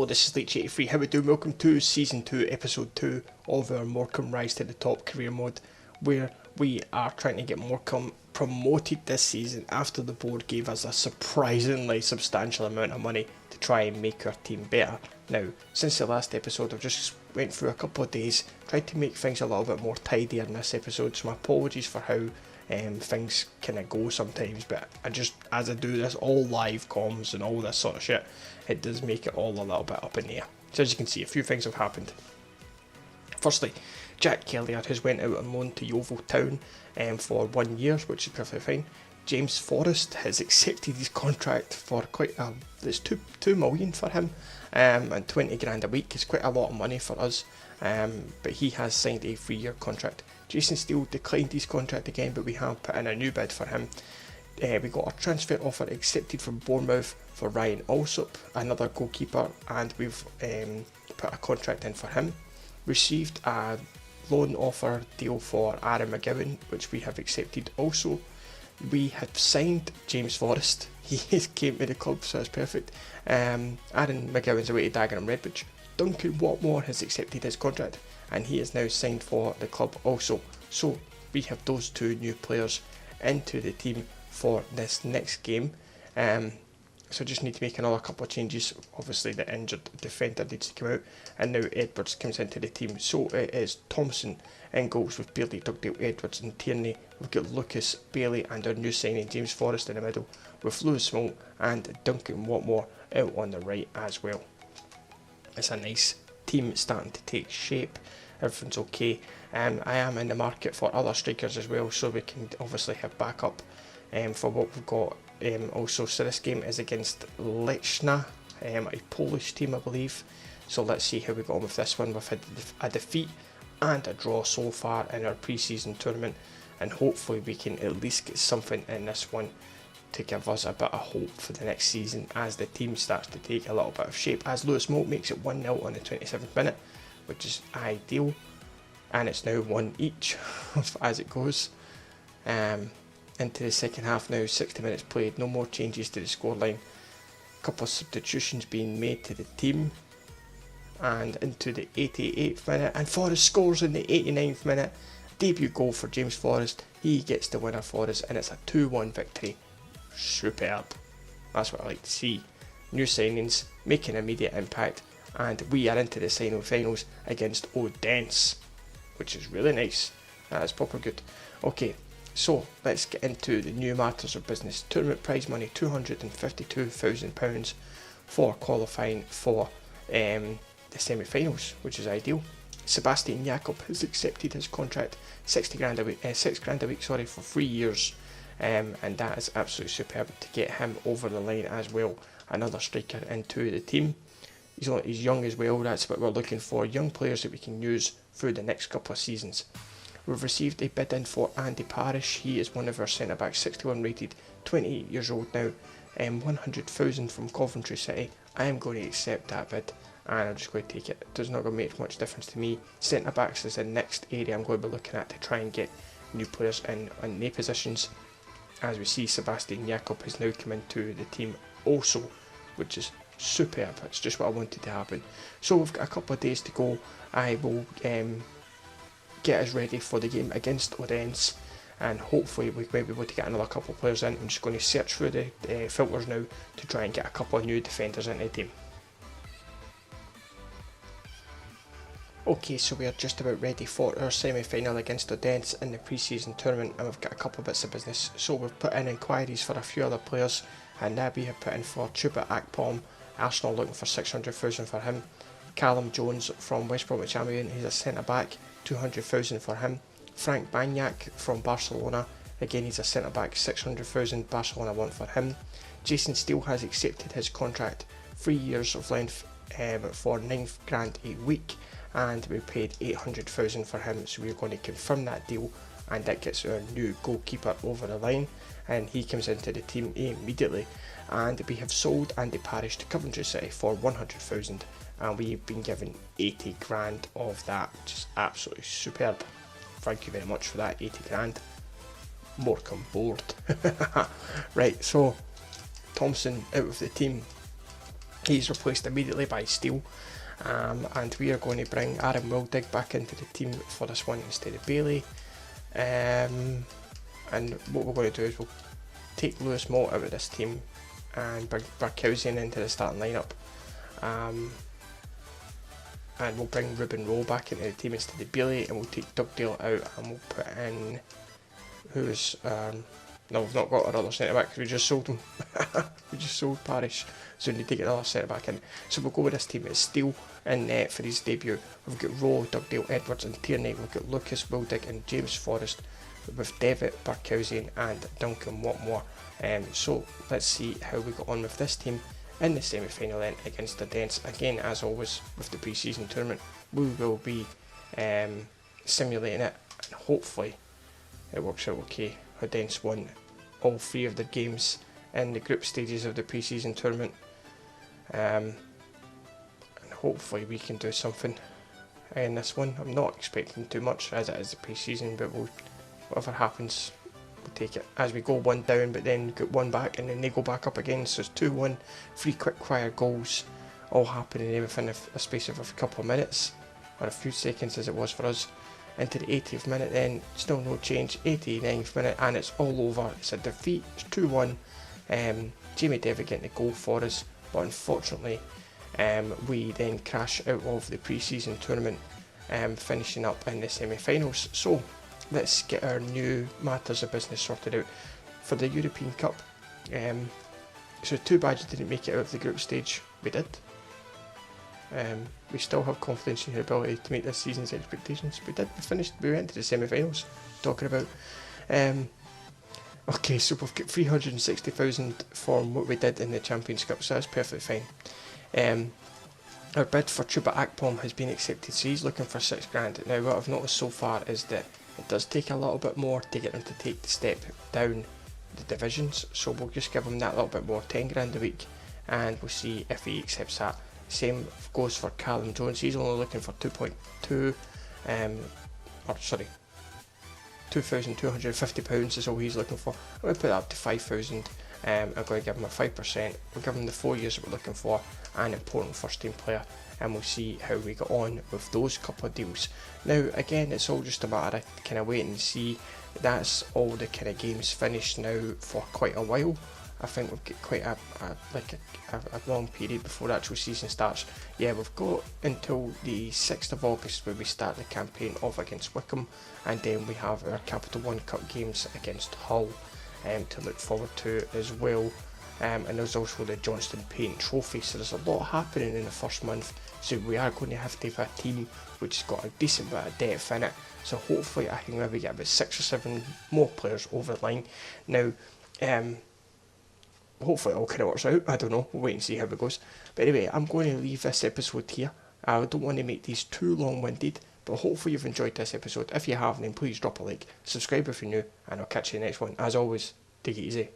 Hello, this is Leech83. How we doing? Welcome to Season 2, Episode 2 of our Morecambe Rise to the Top career mode, where we are trying to get Morecambe promoted this season after the board gave us a surprisingly substantial amount of money to try and make our team better. Now, since the last episode, I've just went through a couple of days, tried to make things a little bit more tidy in this episode, so my apologies for how things kind of go sometimes, but as I do this all live comms and all this sort of shit, it does make it all a little bit up in the air. So as you can see, a few things have happened. Firstly, Jack Kellyard has went out on loan to Yeovil Town for 1 year, which is perfectly fine. James Forrest has accepted his contract for it's 2 million for him, and 20 grand a week is quite a lot of money for us, but he has signed a 3-year contract. Jason Steele declined his contract again, but we have put in a new bid for him. We got a transfer offer accepted from Bournemouth for Ryan Alsop, another goalkeeper, and we've put a contract in for him. Received a loan offer deal for Aaron McGowan, which we have accepted also. We have signed James Forrest. He came to the club, so that's perfect. Aaron McGowan's away to Dagenham Redbridge. Duncan Watmore has accepted his contract, and he is now signed for the club also. So we have those 2 new players into the team for this next game. So just need to make another couple of changes. Obviously the injured defender needs to come out, and now Edwards comes into the team. So it is Thompson in goals with Bailey, Dugdale, Edwards and Tierney. We've got Lucas, Bailey and our new signing James Forrest in the middle, with Lewis Smolt and Duncan Watmore out on the right as well. It's a nice team starting to take shape. Everything's okay. I am in the market for other strikers as well, so we can obviously have backup for what we've got. Also, so this game is against Lechna, a Polish team I believe, so let's see how we got on with this one. We've had a defeat and a draw so far in our pre-season tournament, and hopefully we can at least get something in this one to give us a bit of hope for the next season as the team starts to take a little bit of shape, as Lewis Smolt makes it 1-0 on the 27th minute, which is ideal, and it's now 1 each as it goes. Into the second half now, 60 minutes played, no more changes to the scoreline, a couple of substitutions being made to the team, and into the 88th minute, and Forrest scores in the 89th minute. Debut goal for James Forrest, he gets the winner for us, and it's a 2-1 victory. Superb, that's what I like to see. New signings making immediate impact, and we are into the semi-finals against Odense, which is really nice. That is proper good. Okay, so let's get into the new matters of business. Tournament prize money £252,000 for qualifying for the semi-finals, which is ideal. Sebastian Jakob has accepted his contract, 6 grand a week, for 3 years, and that is absolutely superb to get him over the line as well. Another striker into the team. He's young as well. That's what we're looking for, young players that we can use through the next couple of seasons. We've received a bid in for Andy Parish. He is one of our centre backs, 61 rated, 28 years old now, 100,000 from Coventry City. I am going to accept that bid, and I'm just going to take it. It does not going to make much difference to me. Centre backs is the next area I'm going to be looking at to try and get new players in their positions. As we see, Sebastian Jakob has now come into the team also, which is superb. It's just what I wanted to happen. So we've got a couple of days to go. I will get us ready for the game against Odense, and hopefully we might be able to get another couple of players in. I'm just going to search through the filters now to try and get a couple of new defenders into the team. Okay, so we are just about ready for our semi-final against Odense in the pre-season tournament, and we've got a couple of bits of business. So we've put in inquiries for a few other players, and we have put in for Chuba Akpom, Arsenal looking for 600,000 for him. Callum Jones from West Bromwich Albion, he's a centre back, 200,000 for him. Frank Banyak from Barcelona, again he's a centre back, 600,000 Barcelona want for him. Jason Steele has accepted his contract, 3 years of length, for 9 grand a week, and we paid 800,000 for him, so we're going to confirm that deal, and that gets our new goalkeeper over the line, and he comes into the team immediately. And we have sold Andy Parish to Coventry City for 100,000, and we've been given 80 grand of that, which is absolutely superb. Thank you very much for that, 80 grand. Morecambe board. Right, so Thompson out of the team. He's replaced immediately by Steele, and we are going to bring Aaron Wildig back into the team for this one instead of Bailey. And what we're going to do is we'll take Lewis Malt out of this team and bring Barkowski into the starting lineup. And we'll bring Ruben Rowe back into the team instead of Bailey, and we'll take Dugdale out and we'll put in no, we've not got our other centre back because we just sold him. We just sold Parish, so we need to get another centre back in. So we'll go with this team. It's Steele in net for his debut. We've got Rowe, Dugdale, Edwards and Tierney. We've got Lucas, Wildig and James Forrest with Devitt, Barkowski and Duncan Watmore. So let's see how we got on with this team in the semi-final then against the Dents. Again, as always with the pre-season tournament, we will be simulating it, and hopefully it works out okay. Dents won all 3 of their games in the group stages of the pre-season tournament, and hopefully we can do something in this one. I'm not expecting too much as it is the pre-season, but whatever happens, we'll take it as we go 1 down, but then get 1 back and then they go back up again. So it's 2-1, 3 quick fire goals all happening within a space of a couple of minutes or a few seconds as it was for us. Into the 80th minute then, still no change, 89th minute, and it's all over. It's a defeat, it's 2-1. Jamie Devitt getting the goal for us, but unfortunately we then crash out of the pre-season tournament, finishing up in the semi-finals. So let's get our new matters of business sorted out for the European Cup. So too bad you didn't make it out of the group stage. We did. We still have confidence in your ability to meet this season's expectations. We did. We went to the semi-finals. Talking about. Okay, so we've got 360,000 from what we did in the Champions Cup, so that's perfectly fine. Our bid for Chuba Akpom has been accepted, so he's looking for $6,000. Now, what I've noticed so far is that it does take a little bit more to get him to take the step down the divisions, so we'll just give him that little bit more, $10,000 a week, and we'll see if he accepts that. Same goes for Callum Jones. He's only looking for 2,250 pounds is all he's looking for. I'm going to put that up to 5,000. I'm going to give him a 5%. We'll give him the 4 years that we're looking for, an important first team player, and we'll see how we get on with those couple of deals. Now again, it's all just a matter of kind of waiting and see. That's all the kind of games finished now for quite a while. I think we've got quite a long period before the actual season starts. Yeah, we've got until the 6th of August where we start the campaign off against Morecambe, and then we have our Capital One Cup games against Hull to look forward to as well. And there's also the Johnston Paint Trophy, so there's a lot happening in the first month. So we are going to have a team which has got a decent bit of depth in it. So hopefully I can maybe get about 6 or 7 more players over the line. Now, hopefully it all kind of works out. I don't know, we'll wait and see how it goes. But anyway, I'm going to leave this episode here. I don't want to make these too long-winded, but hopefully you've enjoyed this episode. If you have, then please drop a like, subscribe if you're new, and I'll catch you in the next one. As always, take it easy.